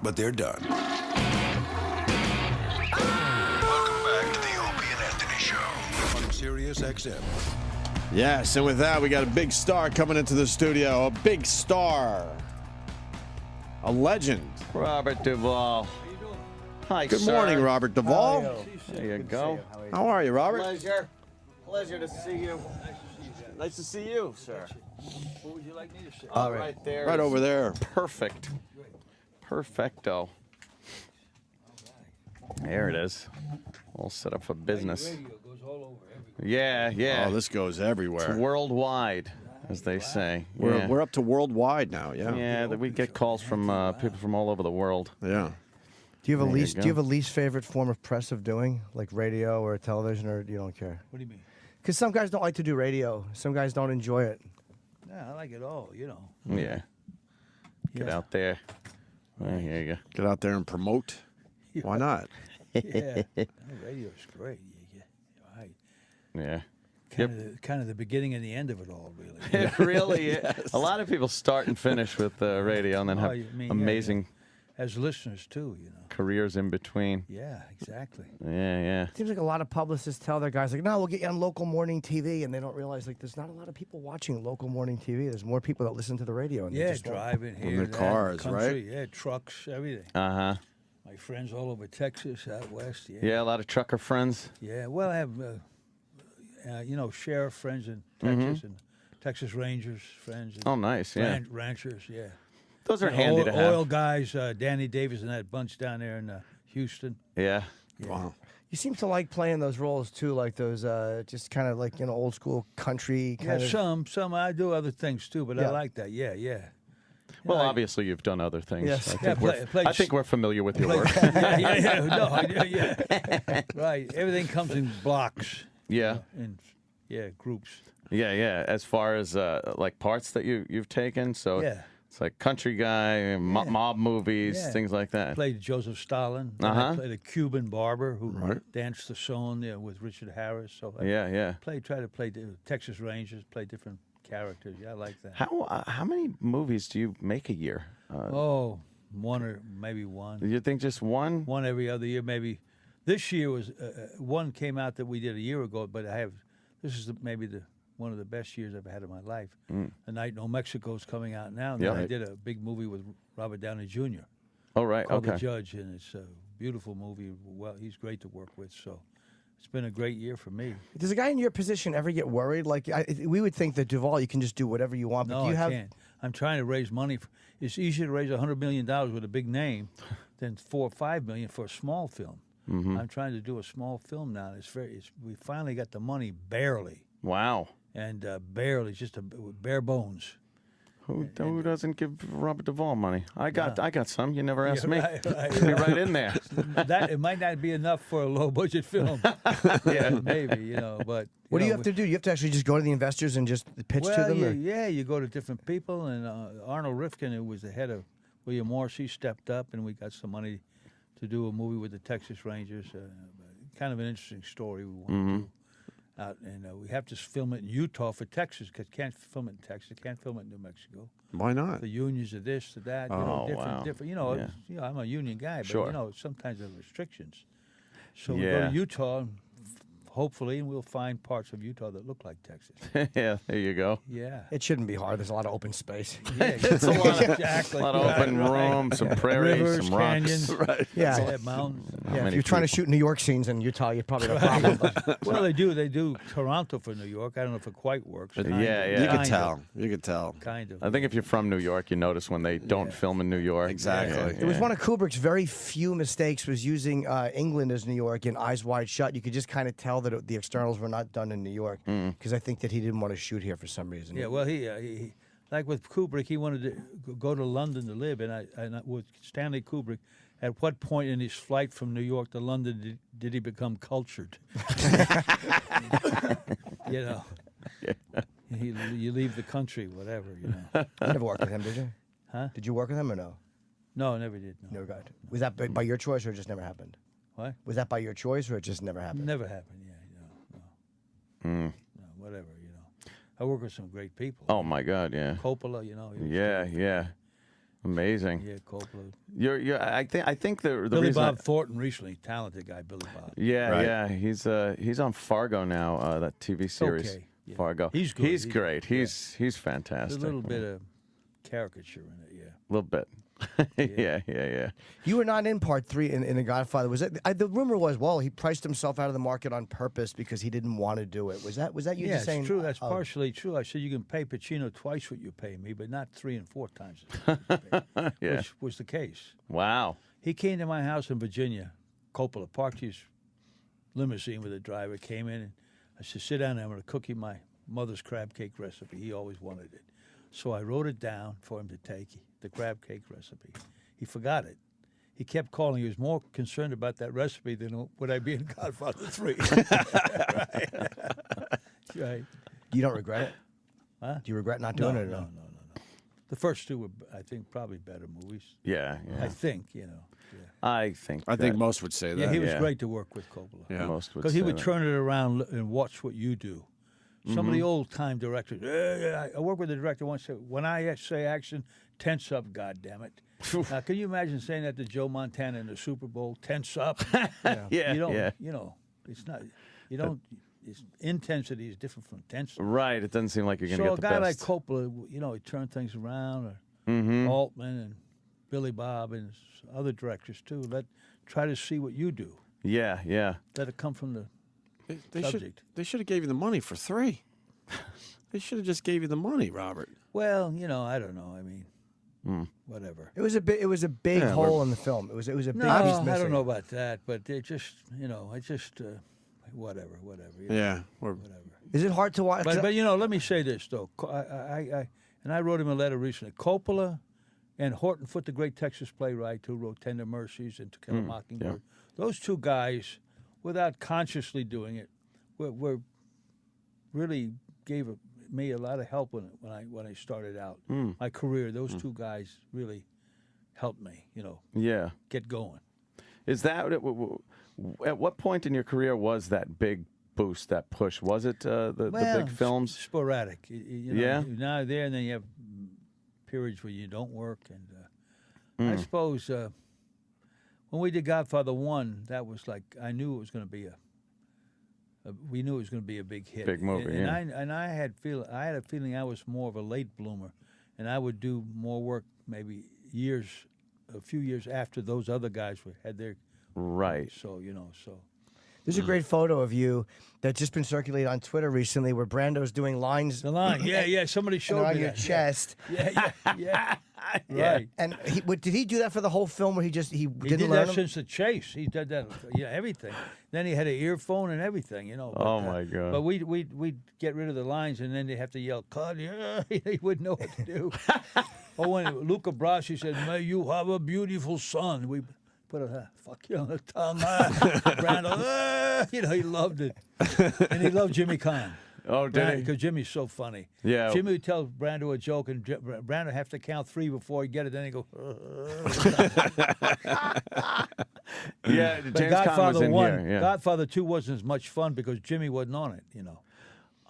but they're done. Welcome back to the Opie and Anthony Show on Sirius XM. Yes, and with that, we got a big star coming into the studio. A big star. A legend. Robert Duvall. Hi, Good sir. morning, Robert Duvall. There you go. How are you, Robert? Pleasure to see you. Nice to see you, sir. What would you like me to say? Right there. Right over there. Perfect. Perfecto. There it is. All set up for business. Radio goes all over everywhere. Yeah, yeah. Oh, this goes everywhere. It's worldwide, as they say. We're up to worldwide now, yeah. Yeah, we get calls from people from all over the world. Yeah. Do you have a There least? you Do you go. have a least favorite form of press of doing, like radio or television, or you don't care? What do you mean? Because some guys don't like to do radio. Some guys don't enjoy it. Yeah, I like it all, you know. Yeah. Get Yeah. out there. Well, here you go. Get out there and promote. Why not? Yeah. No, radio's great. Right. Yeah. Kind of the beginning and the end of it all, really. It really is. A lot of people start and finish with radio and then have you mean, amazing As listeners, too, you know. careers in between. Yeah, exactly. Yeah. Seems like a lot of publicists tell their guys, like, no, we'll get you on local morning TV, and they don't realize, like, there's not a lot of people watching local morning TV. There's more people that listen to the radio. And they Yeah, just won't. driving here. their that, cars, country, right? Yeah, trucks, everything. Uh-huh. My friends all over Texas, out west. Yeah. Yeah, a lot of trucker friends. Yeah, well, I have, sheriff friends in Texas and Texas Rangers friends. And Oh, nice, yeah. ranchers, yeah. Those are You know, handy to have. Oil guys, Danny Davis and that bunch down there in Houston. Yeah. Wow. You seem to like playing those roles, too, like those just kind of like, old school country kind Yeah, of. some. I do other things, too, but I Yeah. like that. Yeah. Well, obviously, you've done other things. Yes. I think we're familiar with your work. yeah. No, yeah. Right. Everything comes in blocks. Yeah. In groups. Yeah. As far as like parts that you've taken, so Yeah. it's like country guy, mob movies, Yeah. things like that. Played Joseph Stalin. Then Uh-huh. I played a Cuban barber who Right. danced the song with Richard Harris. So I Yeah. try to play the Texas Rangers, play different characters. Yeah, I like that. How many movies do you make a year? One or maybe one. You think just one? One every other year, maybe. This year was one came out that we did a year ago, but this is maybe one of the best years I've had in my life. The Night No Mexico is coming out now. And Yeah. then I did a big movie with Robert Downey Jr. Oh, right. called Okay. The Judge, and it's a beautiful movie. Well, he's great to work with, so it's been a great year for me. Does a guy in your position ever get worried? Like, we would think that Duvall, you can just do whatever you want, but No, do you I have. can't. I'm trying to raise money. It's easier to raise $100 million with a big name than $4 or $5 million for a small film. I'm trying to do a small film now. We finally got the money, barely, Wow. and barely, just bare bones. Who doesn't give Robert Duvall money? I got some. You never asked me. Right. Be right in there. That it might not be enough for a low budget film. Yeah, maybe but What do you have to do? You have to actually just go to the investors and just pitch to them? or- you go to different people, and Arnold Rifkin, who was the head of William Morris, he stepped up, and we got some money to do a movie with the Texas Rangers. Kind of an interesting story we want to do. And we have to film it in Utah for Texas, because can't film it in Texas, can't film it in New Mexico. Why not? The unions are this, to that, Oh, different. wow. I'm a union guy, but Sure. sometimes there are restrictions. So we go Yeah. to Utah, and hopefully, and we'll find parts of Utah that look like Texas. Yeah, there you go. Yeah. It shouldn't be hard. There's a lot of open space. It's a lot of, exactly. a lot of open room, some prairies, Rivers, some rocks. canyons, Yeah. mountains. Yeah, if many you're trying to people? shoot New York scenes in Utah, you probably have a problem. Well, they do Toronto for New York. I don't know if it quite works. Yeah, Kind of. yeah. You could Kind of. tell. You could tell. Kind of. I think if you're from New York, you notice when they don't film in New York. Exactly. It was one of Kubrick's very few mistakes was using England as New York in Eyes Wide Shut. You could just kind of tell that the externals were not done in New York because I think that he didn't want to shoot here for some reason. Yeah, well, he like with Kubrick, he wanted to go to London to live, and with Stanley Kubrick, at what point in his flight from New York to London did he become cultured? You leave the country, whatever. You never worked with him, did you? Huh? Did you work with him or no? No, never did. No. Never got. Was that by your choice or it just never happened? What? Was that by your choice or it just never happened? Never happened. Yeah, no, whatever. I work with some great people. Oh my God, yeah. Coppola, he was Yeah, great. yeah. Amazing. Yeah, Coppola. I think the Billy reason Bob Thornton recently, talented guy, Billy Bob. yeah, he's on Fargo now, that TV series. Okay, yeah. Fargo. He's good. He's great. He's fantastic. There's a little bit of caricature in it, yeah. A little bit. yeah. You were not in part 3 in The Godfather. Was it? The rumor was, well, he priced himself out of the market on purpose because he didn't want to do it. Was that you Yeah, just saying? it's true. That's partially true. I said you can pay Pacino twice what you pay me, but not 3 and 4 times what you pay me, Yeah. which was the case. Wow. He came to my house in Virginia. Coppola parked his limousine with a driver, came in, and I said, sit down there, I'm going to cook you my mother's crab cake recipe. He always wanted it. So I wrote it down for him to take, the crab cake recipe. He forgot it. He kept calling. He was more concerned about that recipe than would I be in Godfather 3. Right. You don't regret it? Huh? Do you regret not doing it? No. The first 2 were, I think, probably better movies. Yeah. I think, you know. Yeah. I think most would say that. Yeah, he was great to work with, Coppola. Yeah. most would Because he say would that. turn it around and watch what you do. Some of the old-time directors, I worked with a director once, said, when I say action, tense up, goddammit. Now, can you imagine saying that to Joe Montana in the Super Bowl? Tense up. Yeah, You don't, yeah. you know, it's not, you don't, it's, intensity is different from intensity. Right. It doesn't seem like you're going to So get a the guy like best. Coppola, you know, he turned things around, or Altman and Billy Bob and other directors too. Try to see what you do. Yeah. Let it come from the They subject. should have gave you the money for 3. They should have just gave you the money, Robert. Well, you know, I don't know. I mean, whatever. It was a big hole in the film. It was a big No, piece missing. I don't know about that, but it just, you know, whatever. You know, Yeah. whatever. Is it hard to watch? But you know, let me say this though. I wrote him a letter recently. Coppola and Horton Foote, the great Texas playwright who wrote Tender Mercies and To Kill a Mockingbird. Those 2 guys, without consciously doing it, were really gave me a lot of help when I started out my career. Those 2 guys really helped me, you know, Yeah. get going. Is that at what point in your career was that big boost, that push? Was it the big films? Sporadic. You know, Yeah? you're now there, and then you have periods where you don't work. And I suppose when we did Godfather 1, that was like, I knew it was going to be we knew it was going to be a big hit. Big movie, and I had a feeling I was more of a late bloomer, and I would do more work maybe a few years after those other guys had their. Right. So, you know, There's a great photo of you that's just been circulated on Twitter recently, where Brando's doing lines. the line, yeah. Somebody and showed they're on me your that. chest. Yeah. Right. And did he do that for the whole film, where he He didn't did learn that them? since the chase. He did that, everything. Then he had an earphone and everything, you know. Oh, my God. But we'd get rid of the lines, and then they'd have to yell, "Cut!" Yeah, he wouldn't know what to do. Or when Luca Brasi said, "May you have a beautiful son," we put a fuck you on the tongue. Brando, you know, he loved it, and he loved Jimmy Kahn. Oh, did he? Because Jimmy's so funny. Yeah. Jimmy would tell Brando a joke, and Brando would have to count 3 before he get it. Then he go. Yeah, But James Caan was Godfather in 1, here. Yeah. Godfather 2 wasn't as much fun because Jimmy wasn't on it, you know.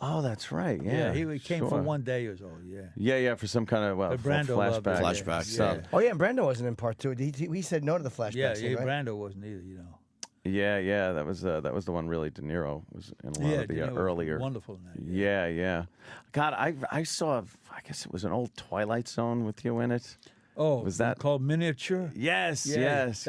Oh, that's right. Yeah. He came for sure. 1 day or so, yeah. Yeah, for some kind of But Brando loved it. flashback. Flashback stuff. Yeah. Oh yeah, and Brando wasn't in part 2. He said no to the flashback Yeah, scene, right? Brando wasn't either, you know. Yeah, that was the one really De Niro was in a lot of the De Niro was earlier. wonderful in that. Yeah. God, I saw. I guess it was an old Twilight Zone with you in it. Oh, Was that- called Miniature? Yes, Yeah, yes.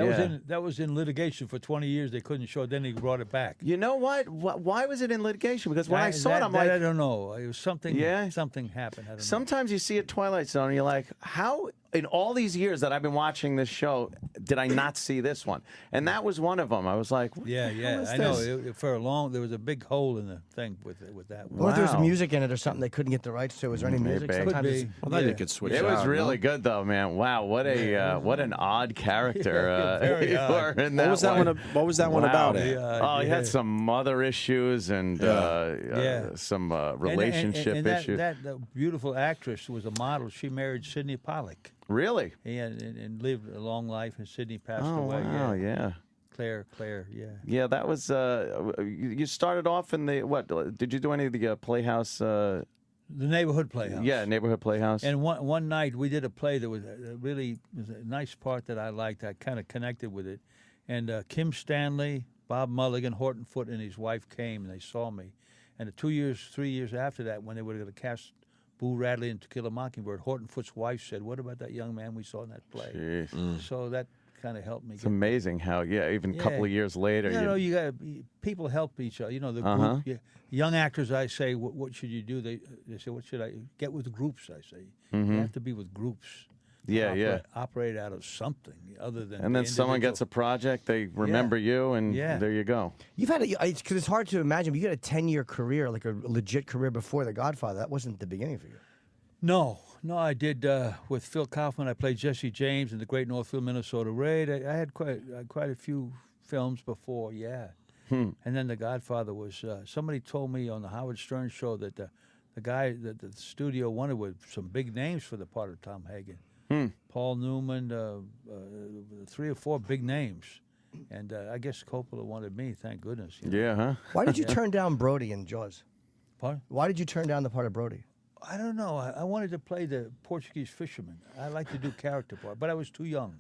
That was in litigation for 20 years. They couldn't show it. Then he brought it back. You know what? Why was it in litigation? Because when I saw it, I'm I like, don't know. It was something. Yeah? Something happened. I don't know. sometimes you see a Twilight Zone, and you're like, how in all these years that I've been watching this show did I not see this one? And that was one of them. I was like, what the hell is I know. this? For a long, there was a big hole in the thing with that I one. wonder if there was Wow. music in it or something they couldn't get the rights to. Was there any music? Maybe. Sometimes Could it's- be. Well, then Yeah. you could switch It was out, really no? good, though, man. Wow, what an odd character Very you odd. were in What that was that one? What was that one Wow. about? Oh, he had some mother issues and some relationship issues. That beautiful actress was a model. She married Sidney Pollack. Really? And lived a long life, and Sidney passed Oh, away. wow, yeah. Claire, yeah. Yeah, that was. You started off in the what? Did you do any of the Playhouse The Neighborhood Playhouse. Yeah, Neighborhood Playhouse. And one night we did a play that was was a nice part that I liked. I kind of connected with it. And Kim Stanley, Bob Mulligan, Horton Foote, and his wife came and they saw me. And 3 years after that, when they were going to cast Boo Radley in To Kill a Mockingbird, Horton Foote's wife said, "What about that young man we saw in that play?" Jeez. So that kind of helped me. It's amazing how, even a couple of years later. You got people help each other. The group. Young actors, I say, what should you do? They say, what should I get with groups? I say, you have to be with groups. Operate out of something other than. And then someone gets a project, they remember you, and there you go. You've had because it's hard to imagine. But you had a 10-year career, like a legit career before The Godfather. That wasn't the beginning for you. No, I did with Phil Kaufman. I played Jesse James in The Great Northfield, Minnesota Raid. I had quite a few films before, And then The Godfather was. Somebody told me on the Howard Stern show that the guy that the studio wanted was some big names for the part of Tom Hagen. Paul Newman, 3 or 4 big names, and I guess Coppola wanted me. Thank goodness. Why did you turn down Brody in Jaws? Pardon? Why did you turn down the part of Brody? I don't know. I wanted to play the Portuguese fisherman. I like to do character part, but I was too young.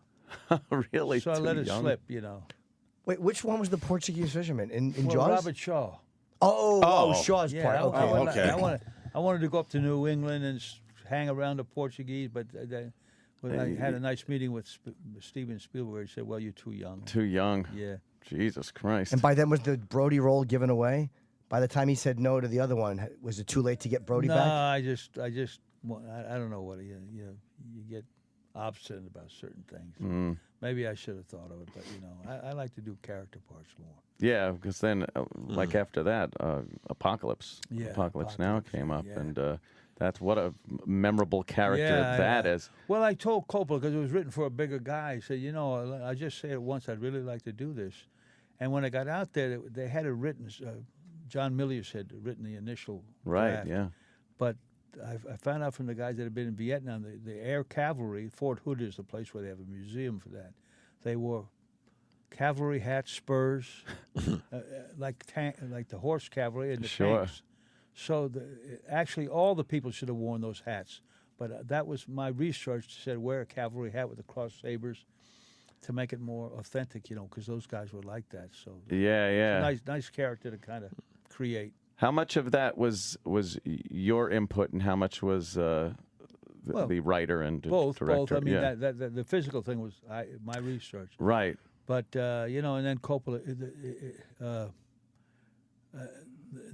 Really? So I let it slip, Wait, which one was the Portuguese fisherman in Jaws? Robert Shaw. Shaw's part. Okay. I wanted to go up to New England and hang around the Portuguese, but I had a nice meeting with Steven Spielberg. He said, "Well, you're too young." Too young. Yeah. Jesus Christ. And by then, was the Brody role given away? By the time he said no to the other one, was it too late to get Brody back? No, I don't know what you get obstinate about certain things. Maybe I should have thought of it, but I like to do character parts more. Yeah, because then, like after that, Apocalypse Now came up, and that's what a memorable character that is. Well, I told Coppola, because it was written for a bigger guy, I said, I just say it once, I'd really like to do this. And when I got out there, they had it written. John Milius had written the initial draft. But I found out from the guys that had been in Vietnam, the Air Cavalry, Fort Hood is the place where they have a museum for that. They wore cavalry hats, spurs, like the horse cavalry and the tanks. So actually all the people should have worn those hats. But that was my research, said wear a cavalry hat with the cross sabers to make it more authentic, because those guys were like that. So it's a nice character to kind of create. How much of that was your input, and how much was the writer and director? Both. I mean, the physical thing was my research. Right. But and then Coppola,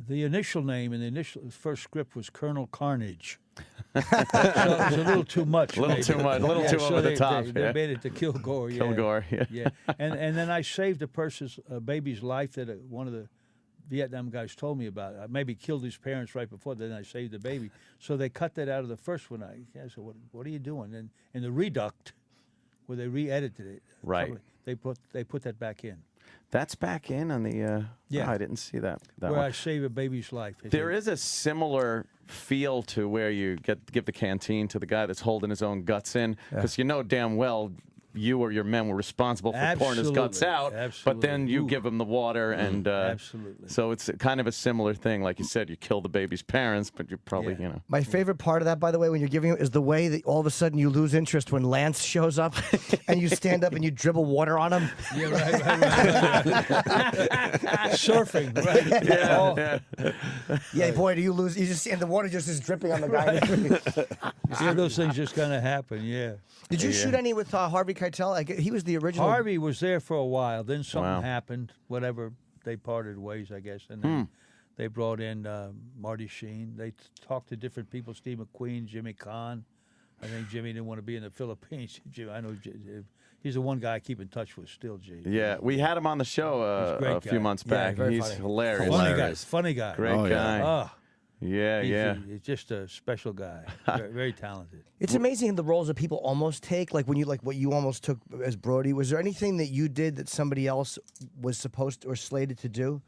the initial name in the first script was Colonel Carnage. So it was a little too much. A little too much. A little too over the top. They made it to Kilgore. Kilgore. Yeah. And then I saved a baby's life that one of the Vietnam guys told me about. I maybe killed his parents right before, then I saved the baby. So they cut that out of the first one. I said, what are you doing? And in the Reduct, where they re-edited it, right? They put that back in. That's back in on the. I didn't see that. Where one. I save a baby's life. There is a similar feel to where you give the canteen to the guy that's holding his own guts in, because damn well you or your men were responsible for pouring his guts out, but then you give him the water, and so it's kind of a similar thing. Like you said, you kill the baby's parents, but you're probably, My favorite part of that, by the way, when you're giving him, is the way that all of a sudden you lose interest when Lance shows up, and you stand up and you dribble water on him. Yeah, right. Surfing, right? Yeah, boy, do you lose? You just see, and the water just is dripping on the guy. Those things just kind of happen. Yeah. Did you shoot any with Harvey Keitel? He was the original. Harvey was there for a while. Then something happened. Whatever, they parted ways, I guess. And then they brought in Marty Sheen. They talked to different people: Steve McQueen, Jimmy Kahn. I think Jimmy didn't want to be in the Philippines. I know he's the one guy I keep in touch with still. Yeah, we had him on the show a few months back. He's funny. hilarious. Funny guy. Great guy. Oh. Yeah, He's just a special guy. Very, very talented. It's amazing the roles that people almost take. Like when what you almost took as Brody. Was there anything that you did that somebody else was supposed to, or slated to do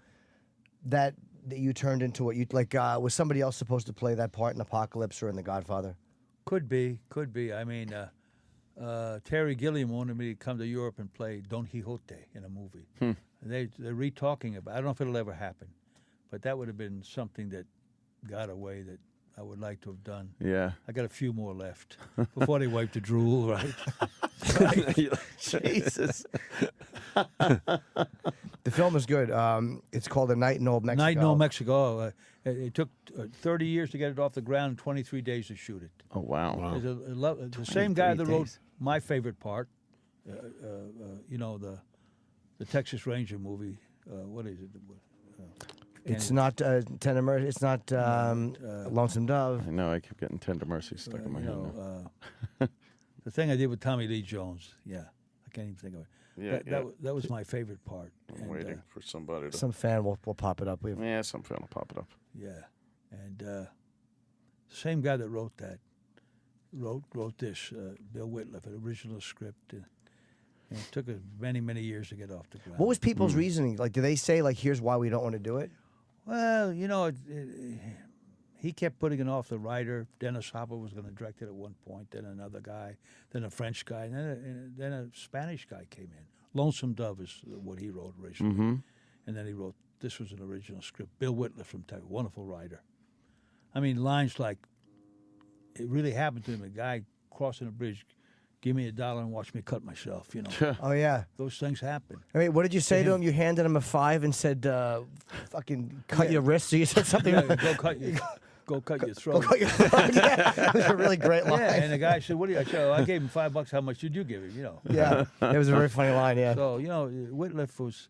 that you turned into what you like? Was somebody else supposed to play that part in Apocalypse or in The Godfather? Could be. I mean, Terry Gilliam wanted me to come to Europe and play Don Quixote in a movie. They're re-talking about. I don't know if it'll ever happen, but that would have been something that got away that I would like to have done. Yeah. I got a few more left before they wipe the drool, right? Jesus. The film is good. It's called A Night in Old Mexico. Night in Old Mexico. It took 30 years to get it off the ground and 23 days to shoot it. Oh, wow. There's the same guy that wrote my favorite part, you know, the Texas Ranger movie. What is it? It's not Tender Mercy. It's not Lonesome Dove. I know. I keep getting Tender Mercy stuck in my head now. The thing I did with Tommy Lee Jones. Yeah, I can't even think of it. Yeah, that was my favorite part. I'm waiting for somebody to... Some fan will pop it up. Yeah, some fan will pop it up. Yeah, and the same guy that wrote that wrote this, Bill Whitliff, an original script. And it took us many, many years to get off the ground. What was people's reasoning? Like, do they say, like, here's why we don't want to do it? Well, you know, he kept putting it off the writer. Dennis Hopper was going to direct it at one point, then another guy, then a French guy, and then a Spanish guy came in. Lonesome Dove is what he wrote originally. And then he wrote, this was an original script. Bill Whitliff from Texas, wonderful writer. I mean, lines like, it really happened to him, a guy crossing a bridge, give me $1 and watch me cut myself, you know. Oh, yeah. Those things happen. I mean, what did you say to him? You handed him a $5 and said, fucking cut your wrist. So you said something. Yeah, go cut your throat. Go cut your throat. Yeah. It was a really great line. Yeah, and the guy said, "What do you?" I said, "I gave him $5. How much did you give him?" You know. Yeah, it was a very funny line. Yeah. So you know, Whitliff was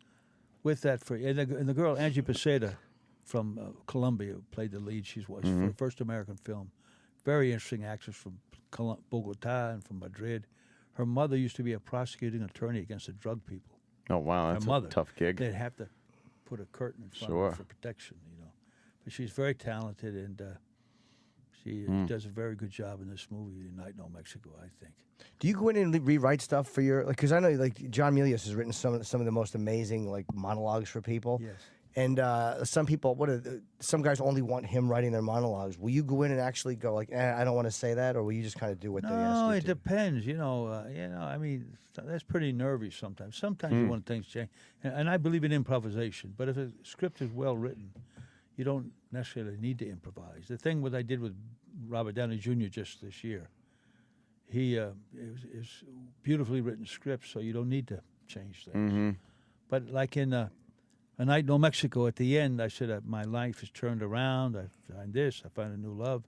with that and the girl Angie Paseda from Colombia who played the lead. She was for her first American film. Very interesting actress from Bogota and from Madrid. Her mother used to be a prosecuting attorney against the drug people. Oh, wow. That's a tough gig. They'd have to put a curtain in front of her for protection, you know. But she's very talented, and she does a very good job in this movie, Night in Old Mexico, I think. Do you go in and rewrite stuff for your, like, because I know, like, John Milius has written some of the most amazing, like, monologues for people. Yes. And some people, some guys only want him writing their monologues. Will you go in and actually go like, I don't want to say that, or will you just kind of do what they ask you to? No, it depends. You know, I mean, that's pretty nervy sometimes. Sometimes you want things changed, and I believe in improvisation. But if a script is well written, you don't necessarily need to improvise. The thing what I did with Robert Downey Jr. just this year, it was beautifully written script, so you don't need to change things. But like in A Night in Old Mexico, at the end, I said, my life has turned around. I find this, I found a new love,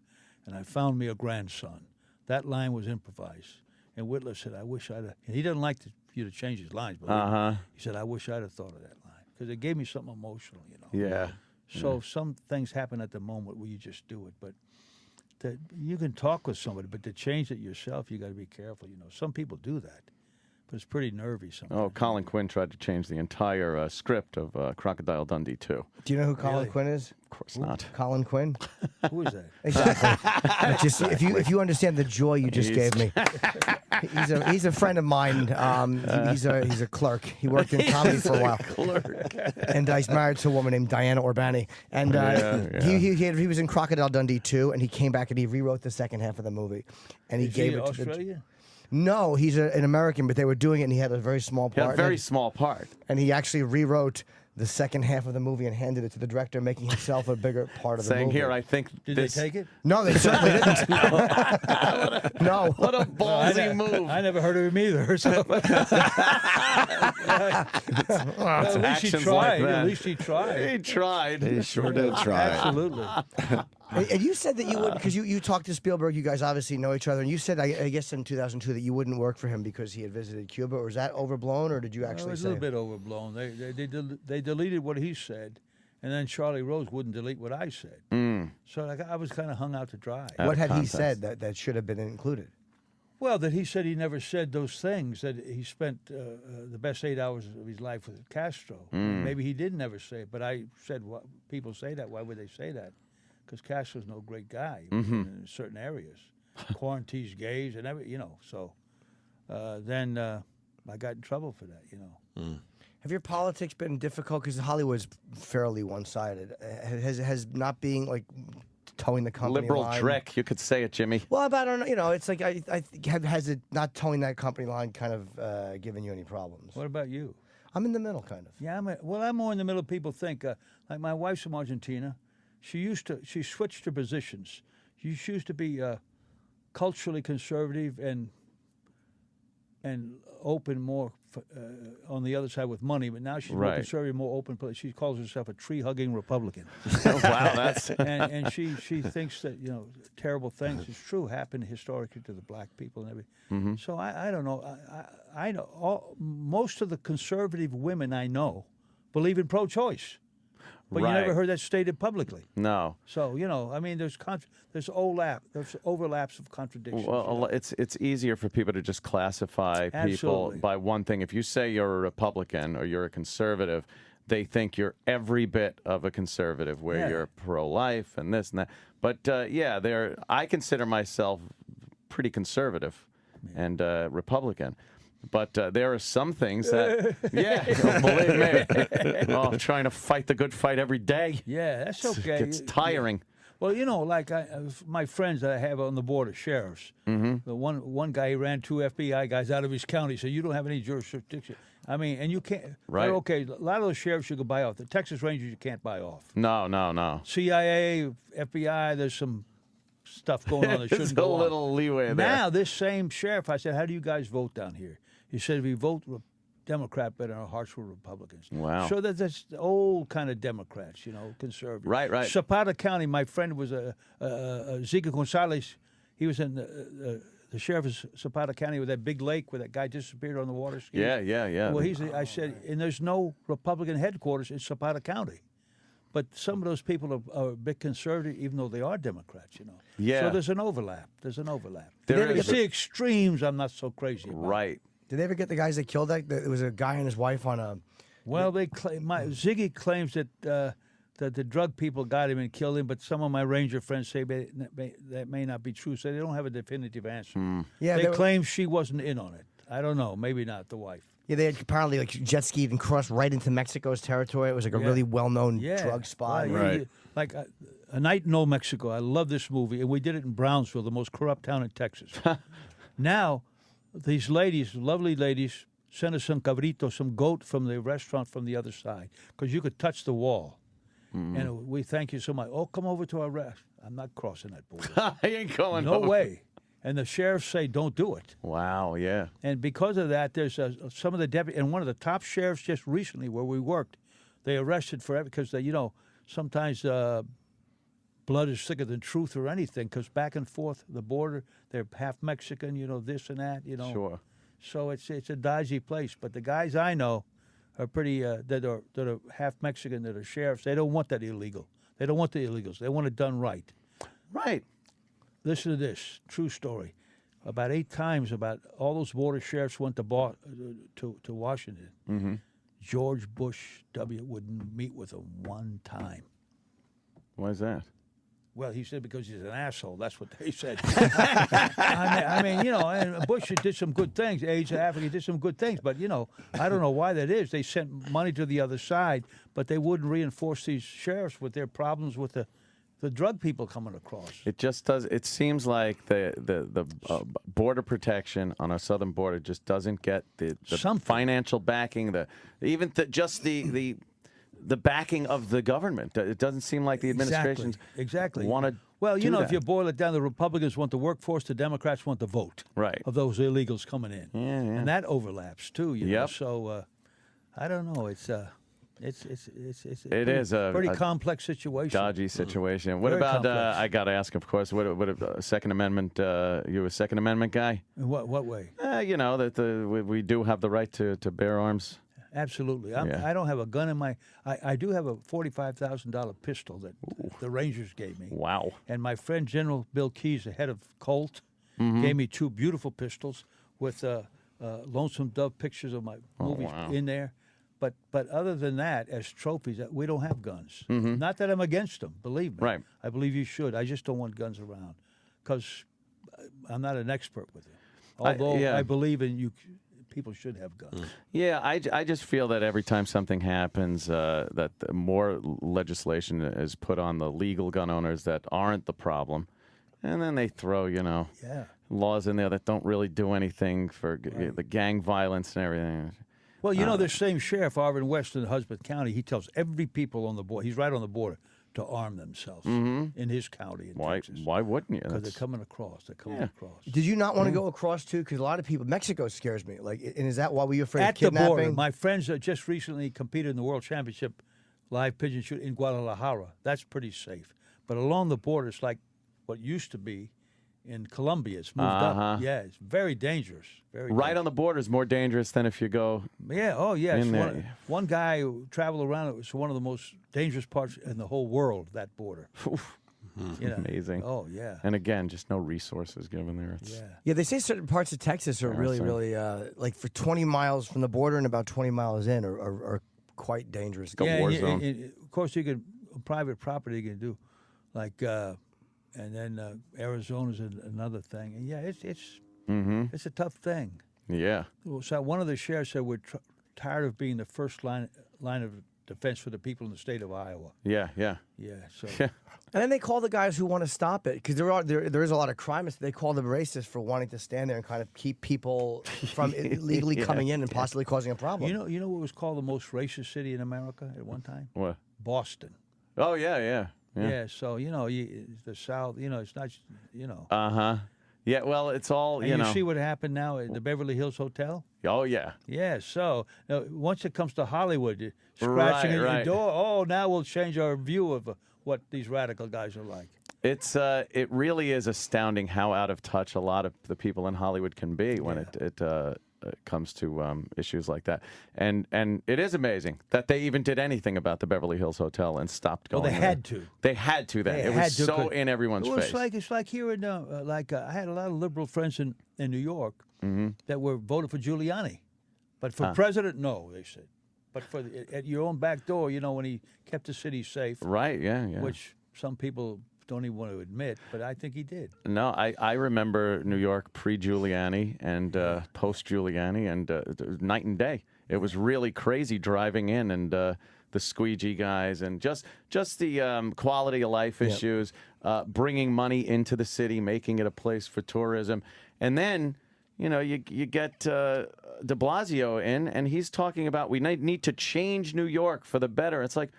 and I found me a grandson. That line was improvised. And Whitliff said, I wish I'd have, and he doesn't like you to change his lines, but he said, I wish I'd have thought of that line, because it gave me something emotional, you know. Yeah. So some things happen at the moment where you just do it, but you can talk with somebody, but to change it yourself, you got to be careful, you know. Some people do that. But it's pretty nervy sometimes. Oh, Colin Quinn tried to change the entire script of Crocodile Dundee 2. Do you know who Colin Quinn is? Of course not. Colin Quinn? Who is that? Exactly. Just, if you understand the joy you just gave me. He's a friend of mine. He's a clerk. He worked in comedy for a while. Clerk. And he's married to a woman named Diana Urbani. And he was in Crocodile Dundee 2, and he came back and he rewrote the second half of the movie. And he gave it to Australia? No, he's an American, but they were doing it, and he had a very small part. Yeah, a very small part. And he actually rewrote the second half of the movie and handed it to the director, making himself a bigger part of the movie. Saying here, I think Did they take it? No, they certainly didn't. No. What a ballsy move. I never heard of him either. So. At least he tried. At least he tried. He tried. He sure did try. Absolutely. And you said that you would, because you talked to Spielberg, you guys obviously know each other, and you said, I guess in 2002, that you wouldn't work for him because he had visited Cuba, or is that overblown, or did you actually It was say? a little bit overblown. They deleted what he said, and then Charlie Rose wouldn't delete what I said. So I was kind of hung out to dry. What had he said that should have been included? Well, that he said he never said those things, that he spent the best 8 hours of his life with Castro. Maybe he did never say it, but I said, well, people say that. Why would they say that? Because Castro's no great guy in certain areas. Quarantines gays and everything, you know. So then I got in trouble for that, you know. Have your politics been difficult? Because Hollywood's fairly one-sided. Has not being, like, towing the company Liberal line. trick, you could say it, Jimmy. Well, but I don't know. You know, it's like has it not towing that company line kind of given you any problems? What about you? I'm in the middle, kind of. Yeah, I'm more in the middle. People think like my wife's from Argentina. She switched her positions. you choose to be culturally conservative and open more on the other side with money, but now she's more Right. conservative, more open. She calls herself a tree-hugging Republican. Wow, that's and she thinks that terrible things. It's true, happened historically to the black people and everything. So I don't know. I know most of the conservative women I know believe in pro-choice, but you never Right. heard that stated publicly. no. So I mean, there's overlaps of contradictions. Well, it's easier for people to just classify people Absolutely. by one thing. If you say you're a Republican or you're a conservative, they think you're every bit of a conservative, where Yeah. you're pro-life and this and that. But I consider myself pretty conservative and Republican. But there are some things that, believe me, I'm trying to fight the good fight every day. Yeah, that's okay. It's tiring. Well, like my friends that I have on the board of sheriffs, the one guy, he ran 2 FBI guys out of his county, so you don't have any jurisdiction. I mean, and you can't. Right. they're okay, a lot of those sheriffs you can buy off. The Texas Rangers you can't buy off. No. CIA, FBI, there's some stuff going on that There's shouldn't a go on. little leeway there. Now, this same sheriff, I said, how do you guys vote down here? He said, we vote Democrat, but our hearts were Republicans. Wow. So that's the old kind of Democrats, conservative. Right. Zapata County, my friend was Zica Gonzalez. He was in the sheriff of Zapata County with that big lake where that guy disappeared on the water ski. Yeah. Well, I said, and there's no Republican headquarters in Zapata County. But some of those people are a bit conservative, even though they are Democrats, Yeah. So there's an overlap. There It's is the extremes I'm not so crazy about. Right. Did they ever get the guys that killed that? There was a guy and his wife on a. Well, they claim Ziggy claims that that the drug people got him and killed him, but some of my Ranger friends say that may not be true. So they don't have a definitive answer. Yeah, they they were- claim she wasn't in on it. I don't know. Maybe not the wife. Yeah, they had apparently jet skied and crossed right into Mexico's territory. It was like a really well-known drug spot. Right. Like A Night in Old Mexico. I love this movie, and we did it in Brownsville, the most corrupt town in Texas. Now, these ladies, lovely ladies, sent us some cabrito, some goat from the restaurant from the other side, because you could touch the wall. And we thank you so much. Oh, come over to our rest. I'm not crossing that border. I ain't going No over. way. And the sheriffs say, don't do it. Wow, yeah. And because of that, there's some of the deputies, and one of the top sheriffs just recently where we worked, they arrested for it because they, sometimes blood is thicker than truth or anything, because back and forth the border, they're half Mexican, this and that, Sure. So it's a dodgy place. But the guys I know are pretty that are half Mexican, that are sheriffs. They don't want that illegal. They don't want the illegals. They want it done right. Right. Listen to this true story. About 8 times, about all those border sheriffs went to Washington. Mm-hmm. George Bush W. wouldn't meet with them one time. Why is that? Well, he said because he's an asshole. That's what they said. I mean, and Bush did some good things. Age of Africa did some good things, but I don't know why that is. They sent money to the other side, but they wouldn't reinforce these sheriffs with their problems with the drug people coming across. It just does. It seems like the border protection on our southern border just doesn't get the financial backing, the backing of the government. It doesn't seem like the administrations exactly want to. Well, do that. if you boil it down, the Republicans want the workforce, the Democrats want the vote. Right. Of those illegals coming in. Yeah. And that overlaps too. You know? Yep. So I don't know. It's a a complex situation. Dodgy situation. What Very about? complex. I got to ask, of course. What Second Amendment? You a Second Amendment guy? In what way? That we do have the right to bear arms. Absolutely. Yeah. I don't have a gun in my. I do have a $45,000 pistol that the Rangers gave me. Wow. And my friend General Bill Keyes, the head of Colt, Mm-hmm. gave me 2 beautiful pistols with Lonesome Dove pictures of my movies wow. in there. But other than that, as trophies, we don't have guns. Mm-hmm. Not that I'm against them, believe me. Right. I believe you should. I just don't want guns around because I'm not an expert with it. Although I believe in you. People should have guns. Yeah, I just feel that every time something happens, that more legislation is put on the legal gun owners that aren't the problem, and then they throw laws in there that don't really do anything for the gang violence and everything. Well, this same sheriff, Arvin West in Husband County, he tells every people on the border, he's right on the border, to arm themselves in his county in Texas. Why wouldn't you? Because they're coming across. They're coming across. Did you not want to go across too? Because a lot of people, Mexico scares me. Like, and is that why were you afraid At of kidnapping? the border, my friends just recently competed in the World Championship live pigeon shoot in Guadalajara. That's pretty safe. But along the border, it's like what used to be in Colombia. It's moved up. Yeah, it's very dangerous. Very Right dangerous. on the border is more dangerous than if you go. Yeah. Oh, yeah. It's in there. one guy who traveled around. It was one of the most dangerous parts in the whole world. That border. You know. Amazing. Oh, yeah. And again, just no resources given there. It's, Yeah, they say certain parts of Texas are really, really, like for 20 miles from the border and about 20 miles in are quite dangerous. a war zone. Of course, you can private property. You can do, like, and then Arizona's another thing. And yeah, it's a tough thing. Yeah. So one of the sheriffs said we're tired of being the first line of defense for the people in the state of Iowa. Yeah. Yeah. So. And then they call the guys who want to stop it because there is a lot of crime. They call them racist for wanting to stand there and kind of keep people from illegally coming in and possibly causing a problem. You know what was called the most racist city in America at one time? What? Boston. Oh, yeah. Yeah. So the South. It's not. Yeah, well, it's all, And you know. see what happened now at the Beverly Hills Hotel? Oh, yeah. Yeah, so once it comes to Hollywood, you're scratching at your door. Oh, now we'll change our view of what these radical guys are like. It really is astounding how out of touch a lot of the people in Hollywood can be when it comes to issues like that. And it is amazing that they even did anything about the Beverly Hills Hotel and stopped going. Well, they there. had to. They had to then. They It had was to, so 'cause in everyone's face. It's like here in I had a lot of liberal friends in New York that were voted for Giuliani, but for president, no, they said. But for at your own back door, when he kept the city safe, Right, yeah. which some people don't even want to admit, but I think he did. No, I remember New York pre-Giuliani and post-Giuliani, and night and day. It was really crazy driving in, and the squeegee guys, and just the quality of life issues, bringing money into the city, making it a place for tourism. And then, you get de Blasio in, and he's talking about we need to change New York for the better. It's like,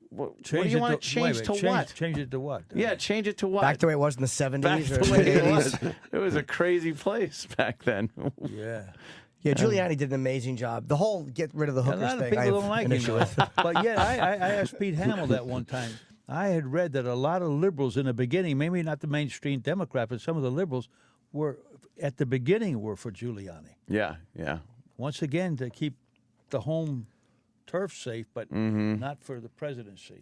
what do you want to change to what? Change it to what? Yeah, change it to what? Back the way it was in the 70s Back or the way the it 80s. was. It was a crazy place back then. Yeah. Yeah, Giuliani did an amazing job. The whole get rid of the A hookers lot of thing, people I have don't like an him. issue though. with. But yeah, I asked Pete Hamill that one time. I had read that a lot of liberals in the beginning, maybe not the mainstream Democrat, but some of the liberals were at the beginning were for Giuliani. Yeah. Once again, to keep the home turf safe, but not for the presidency.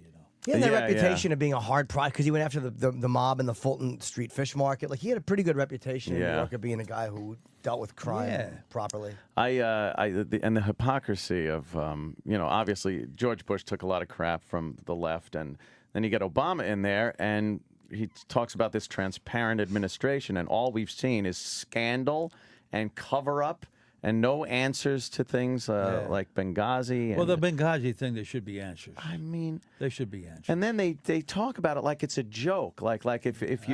He had that Yeah, reputation of being a hard pride because he went after the mob in the Fulton Street fish market. Like he had a pretty good reputation in New Yeah. York of being a guy who dealt with crime properly. And the hypocrisy of, obviously George Bush took a lot of crap from the left, and then you get Obama in there, and he talks about this transparent administration, and all we've seen is scandal and cover up. And no answers to things like Benghazi. And, Well, the Benghazi thing, there should be answers. I mean, There should be answers. and then they talk about it like it's a joke. Like if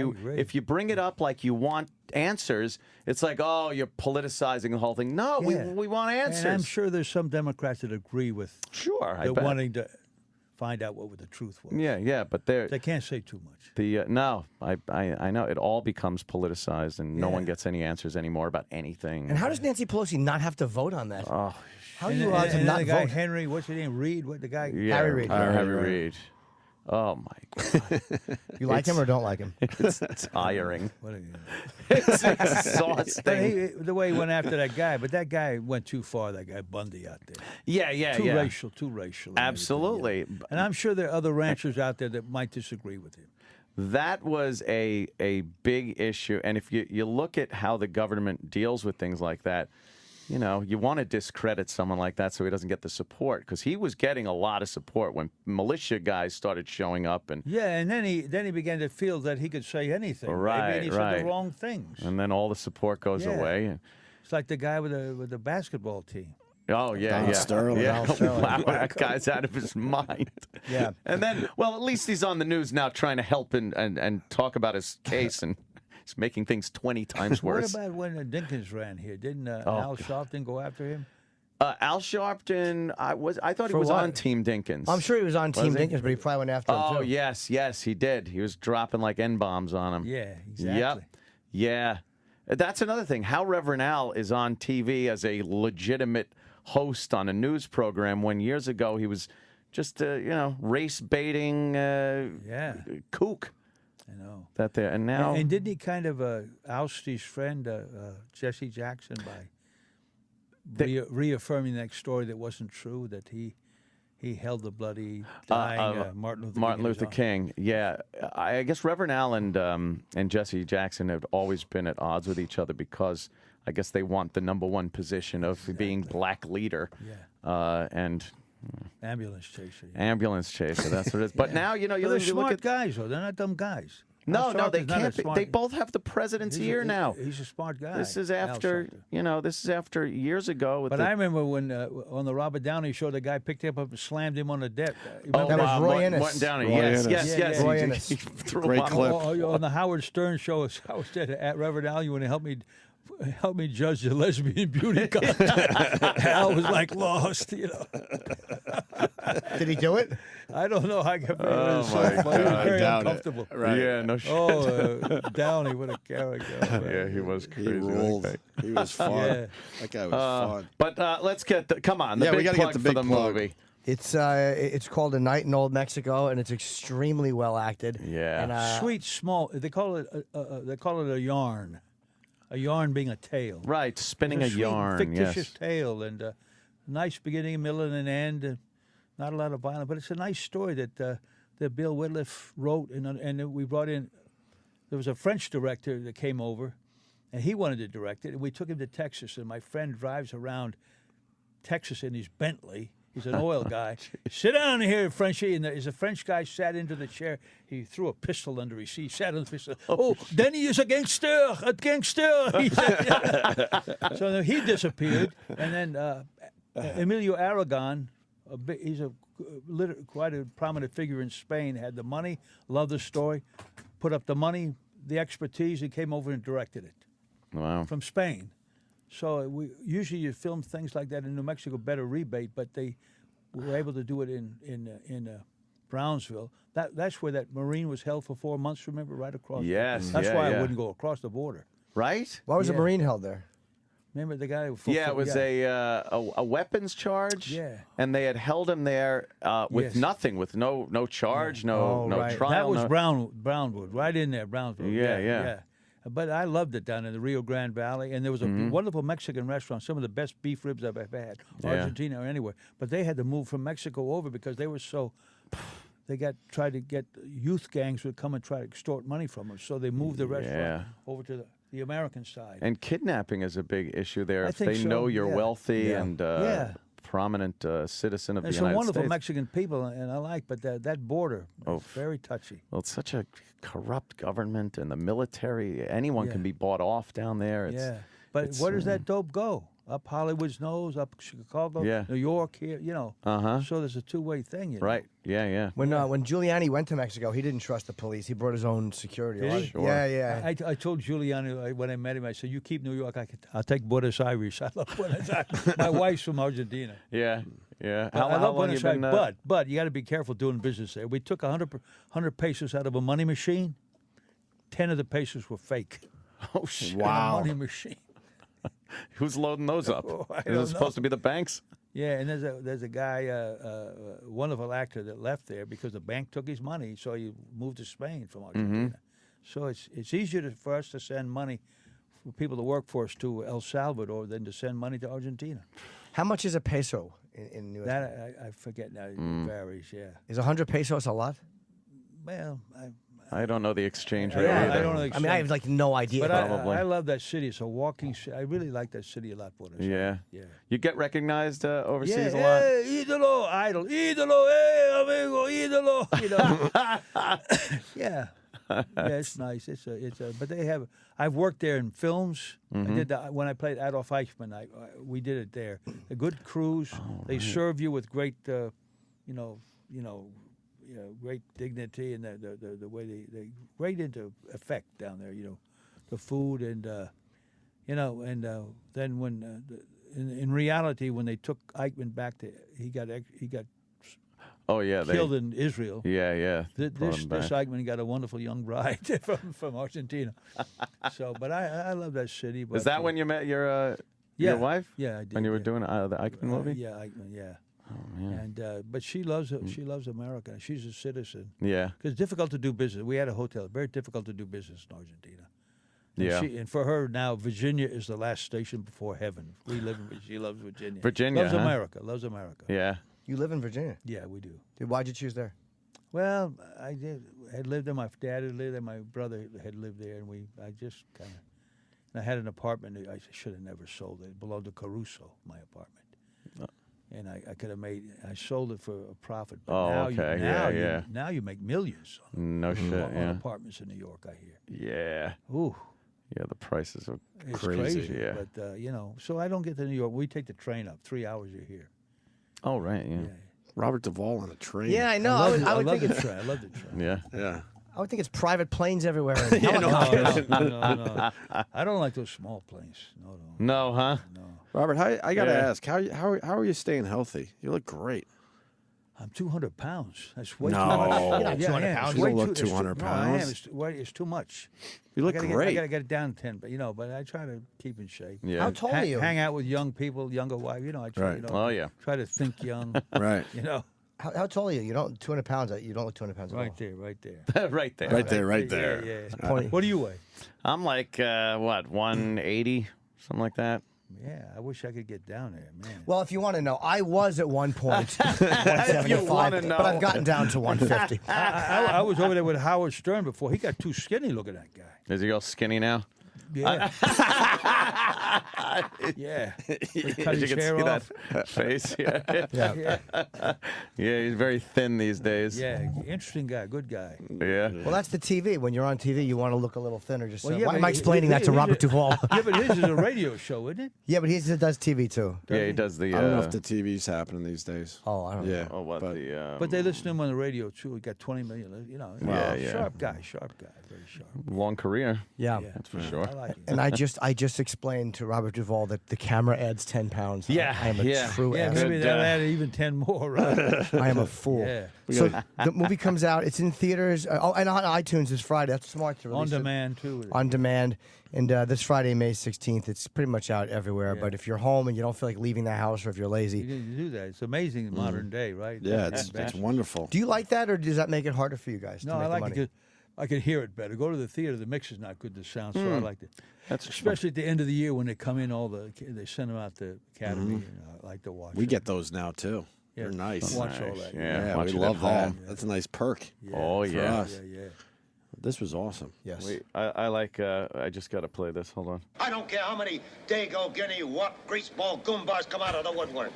you bring it up like you want answers, it's like, oh, you're politicizing the whole thing. No, Yeah. we want answers. And I'm sure there's some Democrats that agree with Sure, I the bet. wanting to find out what the truth was. Yeah, but they can't say too much. No, I know it all becomes politicized, and no one Yeah. gets any answers anymore about anything. And how does Nancy Pelosi not have to vote on that? Oh, How are And you then- allowed and to then not the guy vote? Henry, what's his name? Reed. What the guy? yeah, Harry Reid. Harry Reid. Oh my God, You like him or don't like him? it's tiring. What are you- It's But exhausting. the way he went after that guy, but that guy went too far. That guy Bundy out there, Yeah. too racial. and everything, Absolutely. yeah. And I'm sure there are other ranchers out there that might disagree with him. That was a big issue, and if you look at how the government deals with things like that, you want to discredit someone like that so he doesn't get the support, because he was getting a lot of support when militia guys started showing up, and And then he began to feel that he could say anything. Right, Maybe, and he said right. the wrong things. then all the support goes Yeah. away. It's like the guy with the basketball team. Oh yeah, Donald Sterling. Yeah, Donald Sterling. wow, that guy's out of his mind. Yeah. And then, well, at least he's on the news now, trying to help and talk about his case, and he's making things 20 times worse. What about when Dinkins ran here? Didn't Al Sharpton go after him? Al Sharpton, I thought he For was what? on Team Dinkins. I'm sure he was on Team Was he? Dinkins, but he probably went after him Oh, too. yes, he did. He was dropping like N-bombs on him. Yeah, exactly. Yep. Yeah. That's another thing. How Reverend Al is on TV as a legitimate host on a news program when years ago he was just, race baiting kook. I know. That there. And now. And didn't he kind of oust his friend, Jesse Jackson, by reaffirming that story that wasn't true, that he held the bloody dying Martin Luther King. King. Yeah, I guess Reverend Al and Jesse Jackson have always been at odds with each other because I guess they want the #1 position of being black leader. Yeah. And Ambulance chaser. Yeah. ambulance chaser. That's what it is. But now They're you look smart at guys, though. They're not dumb guys. no, Al they Sharpton's not a can't be. smart- They both have the presidency here now. He's a smart guy. This is Al after Sharpton. This is after years ago. With But the, I remember when on the Robert Downey show, the guy picked him up and slammed him on the deck. Oh, That was Roy Morton Innes. Downey. Roy Yes, Innes. yes, Yeah, yes. yeah. Roy He Innes. threw Great him on. clip. On the Howard Stern show, I said, Reverend Al, you want to help me judge the lesbian beauty contest? Al was like lost, Did he do it? I don't know. I got Oh, so my funny. He was God. very Doubt it. uncomfortable. Right. Yeah, no shit. Downey, what a character. Yeah, he was He crazy. ruled. Okay. He was fun. Yeah. That guy was fun. But let's get come on. The Yeah, big we gotta get plug the for big the plug. movie. It's called A Night in Old Mexico, and it's extremely well acted. Yeah. And, Sweet, small. They call it a yarn. A yarn being a tale. Right, spinning a It's sweet, yarn. fictitious Yes. tale, and nice beginning, middle, and an end. Not a lot of violence, but it's a nice story that Bill Whitliff wrote, and we brought in. There was a French director that came over, and he wanted to direct it, and we took him to Texas. And my friend drives around Texas in his Bentley. He's an oil guy. Sit down here, Frenchie. And as a French guy sat into the chair, he threw a pistol under his seat. Sat on the pistol. Oh, Denny is a gangster. He said. So then he disappeared, and then Emilio Aragon, he's quite a prominent figure in Spain. Had the money, loved the story, put up the money, the expertise. He came over and directed it Wow. from Spain. So usually you film things like that in New Mexico, better rebate, but they were able to do it in Brownsville. That's where that Marine was held for 4 months. Remember, right across. Yes, That's yeah, why yeah. I wouldn't go across the border. Right? why was a Yeah. Marine held there? Remember the guy? Yeah, it was a weapons charge. Yeah. And they had held him there with Yes. nothing, with no charge, Oh, no right. trial. That was no, Brownwood, right in there, Brownsville. Yeah. But I loved it down in the Rio Grande Valley, and there was a wonderful Mexican restaurant, some of the best beef ribs I've ever had, Argentina or anywhere. But they had to move from Mexico over because they were so. They tried to get youth gangs would come and try to extort money from them, so they moved the restaurant over to the American side. And kidnapping is a big issue there. I If think they so, know you're yeah. wealthy Yeah. and Yeah. prominent citizen of There's the some United wonderful States. Mexican people, and I like, but that border is very touchy. Well, it's such a corrupt government, and the military. Anyone Yeah. can be bought off down there. It's, But it's, where does that dope go? Up Hollywood's nose, up Chicago, Yeah. New York, here, Uh-huh. So there's a two-way thing, Right. Yeah. When Giuliani went to Mexico, he didn't trust the police. He brought his own security. Did he? Sure. Yeah. I told Giuliani when I met him, I said, "You keep New York, I'll take Buenos Aires. I love Buenos Aires. My wife's from Argentina. Yeah. I How love long you Buenos been? Aires, but you got to be careful doing business there. We took 100 pesos out of a money machine. 10 of the pesos were fake. Oh shit! In a money machine. Who's loading those up? I Is don't it supposed to be the banks? Yeah, and there's a guy, wonderful actor that left there because the bank took his money, so he moved to Spain from Argentina. So it's easier for us to send money for people to work for us to El Salvador than to send money to Argentina. How much is a peso in U.S.? That I forget now. It varies. Yeah. Is 100 pesos a lot? Well, I don't know the exchange rate. Yeah, either. I don't know. I mean, I have like no idea. But Probably. I love that city. It's a walking city. I really like that city a lot, Buenos Aires. Yeah. Yeah. You get recognized overseas a Yeah, lot. hey, ídolo, idol, ídolo, hey, amigo, ídolo. You know. Yeah, it's nice. But they have. I've worked there in films. I did that when I played Adolf Eichmann. We did it there. A good cruise. They serve you with great, great dignity and the way they great into effect down there. The food and then when in reality, when they took Eichmann back to, he got Oh yeah, killed in Israel. Yeah, yeah. This Eichmann got a wonderful young bride from Argentina. So, but I love that city. But, Is that when you met your wife? Yeah, I did. When you were doing the Eichmann movie? Yeah, Eichmann. Yeah. Oh man. And but she loves America. She's a citizen. Yeah. Because it's difficult to do business. We had a hotel. Very difficult to do business in Argentina. And Yeah. and for her now, Virginia is the last station before heaven. We live in. She loves Virginia. Virginia, loves huh? America. Loves America. Yeah. You live in Virginia. Yeah, we do. Dude, why'd you choose there? Well, I had lived there. My dad had lived there. My brother had lived there, and I just kind of. And I had an apartment. I should have never sold it. It belonged to Caruso, my apartment. And I could have I sold it for a profit. But Oh, now okay. Now you make millions No shit. on Yeah. apartments in New York, I hear. Yeah. Ooh, Yeah. The prices are it's crazy. Yeah. But, so I don't get to New York. We take the train up. 3 hours you're here. Oh right. Yeah. Yeah. Robert Duvall on a train. Yeah, I know. I would love think the it's train. I love the train. Yeah. Yeah. I would think it's private planes everywhere. And No, helicopters. no. I don't like those small planes. No. No, huh? No. Robert, I got to Yeah. ask, how are you staying healthy? You look great. I'm 200 pounds. That's way No. too much. You're not 200 I am. pounds. It's You way don't look too- it's 200 No, I am. pounds. It's too much. You look I great. gotta get it down to 10, but I try to keep in shape. Yeah. How tall are you? Hang out with young people, younger wife. I try. Right. Oh yeah. Try to think young. Right. How tall are you? You don't 200 pounds. You don't look 200 pounds at all. Right there, right there. Right there. Right there, right there. Yeah. Point. What do you weigh? I'm like 180, something like that. Yeah, I wish I could get down there, man. Well, if you want to know, I was at one point wanna 175, know. but I've gotten down to 150. I was over there with Howard Stern before. He got too skinny. Look at that guy. Is he all skinny now? Yeah. Yeah. He cut You his can hair see off. that face. Yeah. Yeah. Yeah, he's very thin these days. Yeah, interesting guy, good guy. Yeah. Well, that's the TV. When you're on TV, you want to look a little thinner. Just Well, so. yeah, Why but am I explaining that to he's Robert Duvall? Yeah, but his is a radio show, isn't it? Yeah, but he does TV too. Yeah, he does the. I don't know if the TV's happening these days. Oh, I don't know. Yeah. Oh, what but the? But they listen to him on the radio too. He got 20 million. Yeah, yeah. Sharp guy, very sharp. long career. Yeah. That's for sure. I like him. And I just explained to Robert Duvall that the camera adds 10 pounds. Yeah, I am a yeah. true Yeah, ass. maybe Good, that'll add even 10 more, right? I am a fool. Yeah. So the movie comes out. It's in theaters. And on iTunes this Friday. That's smart to release On it. demand too. On demand. And this Friday, May 16th, it's pretty much out everywhere. Yeah. But if you're home and you don't feel like leaving the house, or if you're You lazy, can do that. It's amazing in modern day, right? yeah, That it's bastard. wonderful. do you like that, or does that make it harder for you guys? No, to make I the like money? it because I can hear it better. Go to the theater, the mix is not good, the sound, so I like it. That's Especially at the end of the year when they come in, they send them out to Academy, and I like to watch We it. get those now too. Yeah. They're nice. Watch all that. Yeah, Yeah, watch we it at love that. home. That's a nice perk. Oh For yeah. us. Yeah. This was awesome. Yes. Wait, I like. I just got to play this. Hold on. I don't care how many Dago, Guinea, what greaseball Goombas come out of the woodwork.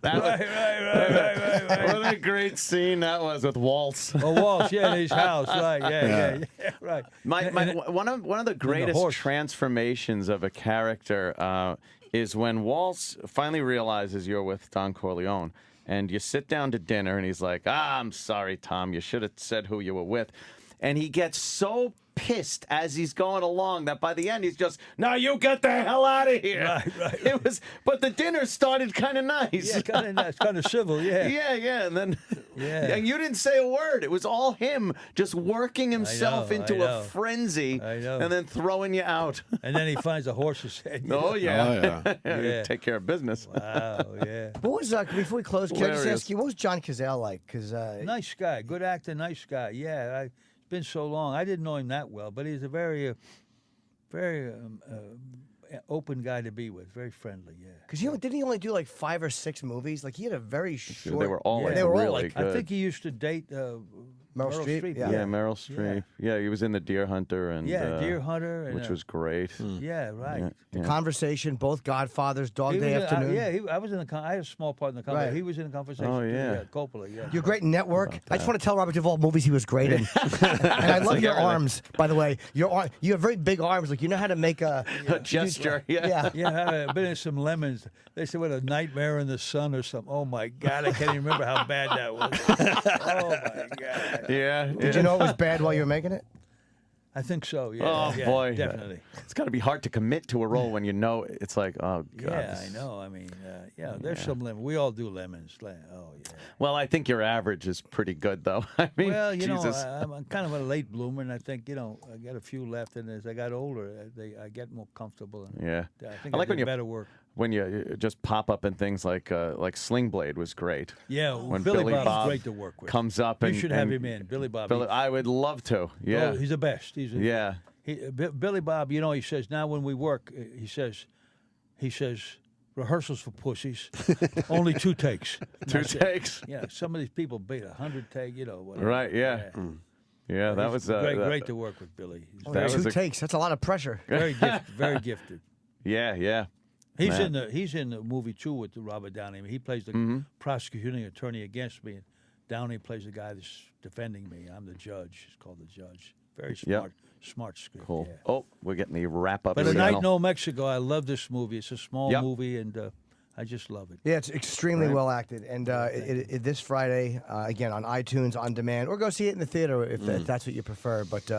Right. What a great scene that was with Waltz. Oh, Walsh, yeah, in his house, right? Yeah, right. One of the greatest horse. transformations of a character is when Waltz finally realizes you're with Don Corleone, and you sit down to dinner, and he's like, I'm sorry, Tom, you should have said who you were with. And he gets so pissed as he's going along that by the end he's just, now you get the hell out of here. Right. But the dinner started kind of nice. Yeah, kind of nice, kind of civil, yeah. Yeah, and then Yeah. and you didn't say a word. It was all him just working himself I into know. a frenzy I know. and then throwing you out. And then he finds a horse's head. Oh yeah. Oh, yeah. Yeah. Take care of business. Wow, yeah. What was before we close? Can I just Hilarious. ask you, what was John Cazale like? Because Nice guy, good actor, nice guy. Yeah, it's been so long. I didn't know him that well, but he's a very open guy to be with. Very friendly. Yeah. Because didn't he only do like 5 or 6 movies? Like he had a very short. They were all Yeah. like, They were all really like- good. I think he used to date Meryl Streep, yeah. yeah, Meryl Streep. Yeah, he was in the Deer Hunter and Deer Hunter, and, which was great. yeah, right. Yeah. Conversation, both Godfathers, Dog He Day was Afternoon. I was in the. I had a small part in the conversation. Right. He was in the conversation. Oh, too, yeah. Coppola. Yeah. You're great in Network. I just want to tell Robert Duvall movies he was great in. And I love your everything. arms, by the way. You have very big arms. Like you know how to make a A gesture. Yeah. Yeah, I've been in some lemons. They said, what, a nightmare in the sun or something. Oh, my God. I can't even remember how bad that was. Oh, my God. Yeah. Did you know it was bad while you were making it? I think so. Yeah. Oh yeah, boy, definitely. It's got to be hard to commit to a role when you know it's like, oh god. Yeah, I know. I mean, there's some lemon. We all do lemons. Oh yeah. Well, I think your average is pretty good, though. I mean, Well, you Jesus. know, I'm kind of a late bloomer, and I think I got a few left. And as I got older, I get more comfortable. And Yeah. I think I like did when you better work. when you just pop up in things like Sling Blade was great. Yeah, When Billy Billy Bob's Bob great to work with. comes up You and should have and him in, Billy Bob. Billy, I would love to. Yeah. He's the best. Yeah. Billy Bob, he says, now when we work, he says, rehearsals for pussies, only 2 takes. Two That's it. takes. Yeah, some of these people beat 100 take, whatever. Right. Yeah. Yeah. That was great to work with Billy. He's Oh, That yeah, was 2 a- takes. That's a lot of pressure. very gifted. Very gifted. Yeah. Yeah. He's Man. he's in the movie too with Robert Downey. I mean, he plays the Mm-hmm. prosecuting attorney against me, and Downey plays the guy that's defending me. I'm the judge. It's called The Judge. Very smart script. Cool. Yeah. Oh, we're getting the wrap up. But A signal. Night No Mexico, I love this movie. It's a small Yep. movie, and I just love it. Yeah, it's extremely well acted, and this Friday again on iTunes on demand, or go see it in the theater if that's what you prefer. But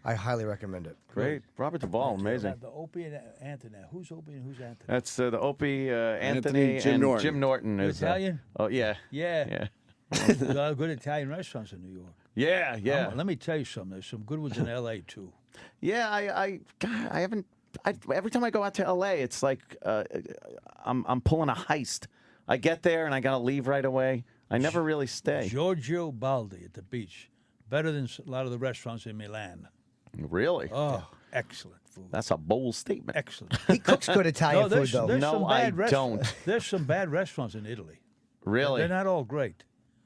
I highly recommend it. Great. Robert Duvall, amazing. The Opie and Anthony. Who's Opie and who's Anthony? That's the Opie, Anthony, Jim and Norton. Jim Norton You is Italian? Oh yeah. Yeah. Yeah. There's a lot of good Italian restaurants in New York. Yeah. Yeah. Let me tell you something. There's some good ones in L.A. too. Yeah, I haven't. Every time I go out to LA, it's like I'm pulling a heist. I get there and I gotta leave right away. I never really stay. Giorgio Baldi at the beach. Better than a lot of the restaurants in Milan. Really? Oh, excellent food. That's a bold statement. Excellent. He cooks good Italian food, though. There's No, some bad I don't. There's some bad restaurants in Italy. Really? They're not all great.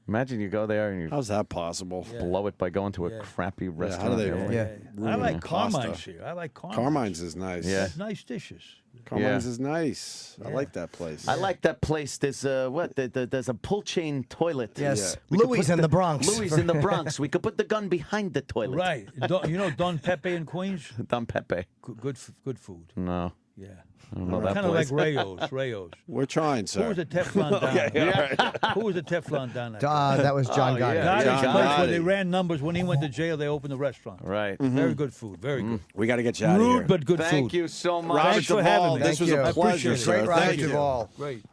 Imagine you go there and you How's that possible? blow it by going to a Yeah. crappy how do restaurant. they- Yeah. I like pasta. Carmine's here. I like Carmine's. Carmine's is nice. Yeah. Nice dishes. Carmine's Yeah. is nice. I like that place. I like that place. There's there's a pull chain toilet. Yes, We could Louis put in the Bronx. Louis in the Bronx. We could put the gun behind the toilet. Right. You know Don Pepe in Queens? Don Pepe. Good food. No. Yeah. I don't know that Kind of like place. Rayos. We're trying, Who sir. was the Teflon Don? Who was the Teflon Don? That was John Gotti. yeah. Gotti's John place where they Gotti. ran numbers. When he went to jail, they opened the restaurant. Right. Very good food. Very good. We got to get you out of here. Rude but good Thank food. you so much. Robert Thanks for Duvall, having me. this was Thank a you. pleasure, I appreciate it. sir. Great Robert Thank you. Duvall. Great.